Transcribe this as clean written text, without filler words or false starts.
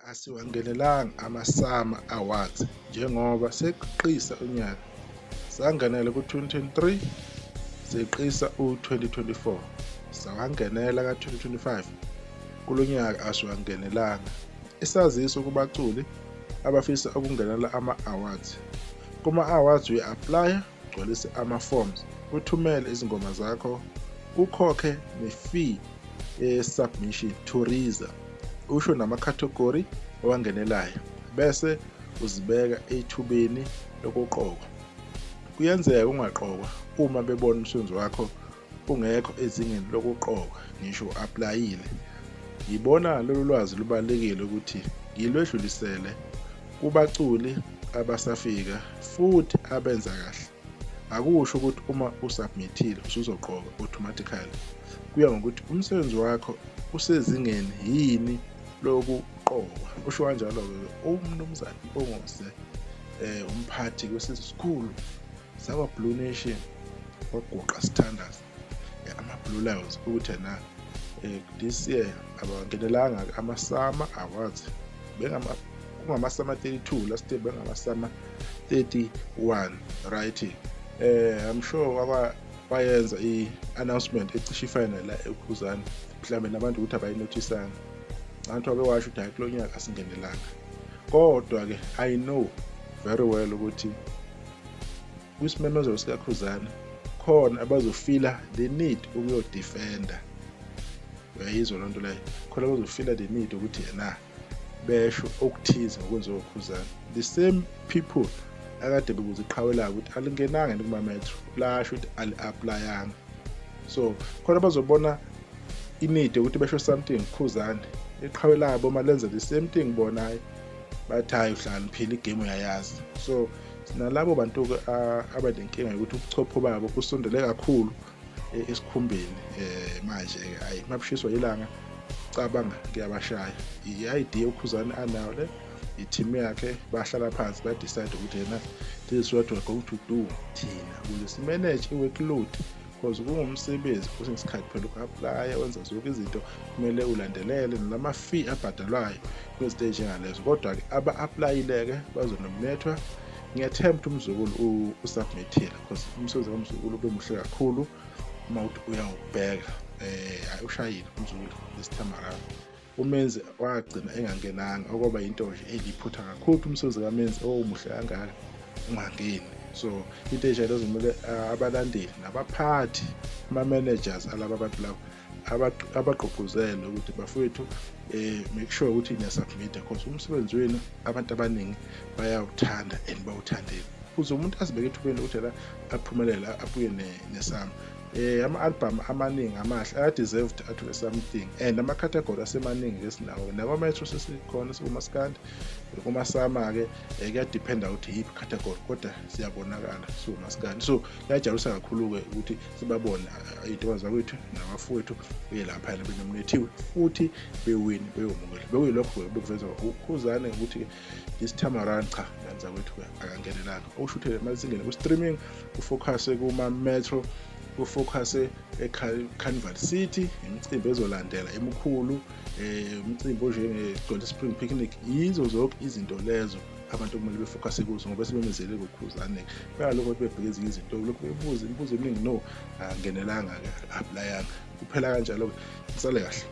Asiwangenelanga ama-Summer Awards njengoba seqisa unyaka sangenela ku-2023 seqisa u-2024 sawangenela ka-2025 kulo nyaka asiwangenelanga. Isaziso kubaculi abafisa ukungenela ama-awards. Kuma-awards uya-aplaya, ugcwalise ama-forms, uthumele izingoma zakho, ukhokhe ne-fee ye-submission to RISA, usho namakhathegori owangenelayo bese uzibeka ethubeni lokuqokwa. Kuyenzeka ungaqokwa uma bebona umsebenzi wakho ungekho ezingeni lokuqokwa ngisho u-aplayile. Ngibona lolu lwazi lubalulekile ukuthi ngilwedlulisele kubaculi abasafika futhi abenza kahle. Akusho ukuthi uma usubmithile usuzoqokwa automatically. Kuya ngokuthi umsebenzi wakho usezingeni yini lokuqokwa. Usho kanjalo-ke umnumzane Mpungose umphathi kwesikhulu sakwa-Blue Nation waguqa standards ama-Blue Lions ukuthi this year abawangenelanga ama-Summer Awards kungama-Summer 32, last year bengama-Summer 31, right? I'm sure bayenza i-announcement ecishe ifana la eKhuzani, mhlawumbe nabantu ukuthi abayinotisanga. Abantu abewasho ukuthi hayi kulo nyaka asingenelanga. Kodwa-ke I know very well ukuthi kwisimemezelo sikaKhuzani khona abazofila the need ukuyodefenda. Uyayizwa loo nto leyo? Khona abazofila the need ukuthi besho okuthize ngokwenziwa uKhuzani. The same people akade bekuziqhawela ukuthi alingenanga kuma-metro lasho ukuthi ali-aplayanga. So khona bazobona i-need ukuthi besho something Khuzani iqhawelabo uma lenza the same thing bona bathi hayi uhlala phela igame uyayazi. So nalabo bantu-ke abanenkinga yokuthi ubuchopho babo busondele kakhulu esikhumbeni manje-ke hayi mabushiswa ilanga cabanga kuyabashaya. I-idea uKhuzani anayo le i-team yakhe bahlala phansi ba-decide ukuthi this is what we're going to do thina ukuze simanage i-workload because kungumsebenzi kwesinye isikhathi phela uku-aplaya wenza zonke izinto kumele ulandelele nama-fee abhadalwayo kwezinto ey'njengalezo. Kodwa-ke aba-aplayile-ke bazonominethwa. Ngiyathemba ukuthi umzukulu usubmithile because umsebenzi kamzukulu ube muhle kakhulu uma uthi uyawubheka. Ushayile umzukulu this time around. Umenzi wagcina engangenanga okwaba yinto nje eliphutha kakhulu umsebenzi kamenzi muhle kangaka ungangeni. So into enjalo kumele abalandeli nabaphathi ama-managers alaba bantu labo abagqugquzele ukuthi bafowethu make sure ukuthi niya-submit because umsebenzi wenu abantu abaningi bayawuthanda and bawuthandele. Ukuze umuntu azibeke ethubeni ukuthi aphumelele abuye nesama. Ama-album amaningi amahle aya-deserved athole something and ama-category asemaningi esinawo nakwa-metro sesikhona sikumaskandi kuma-Summer-ke kuyadependa ukuthi yiphi category kodwa siyabonakala siwumaskandi. So kuyajabulisa kakhulu-ke ukuthi sibabone iy'ntokazi zakwethu nabafowethu lapha benominathiwe futhi bewini beyomukela. Bekuyilokho-ke bekuveza uKhuzani ukuthi this time around cha yenza kwethu akangenelanga. Okusho ukuthi mazingene ku-streaming ufocuse kuma-metro ufocuse eCarnival City, imicimbi ezolandela emikhulu, umcimbi onjenge-Golden Spring Picnic. Yizo zonke izinto lezo abantu kumele befocuse kuzo ngoba sebemezele kuKhuzani. Bayalokho ukuthi bebheke ezinye izinto lokhu bebuza imibuzo eminingi no angenelanga-ke aplayanga. Kuphela kanjalo-ke kusale kahle.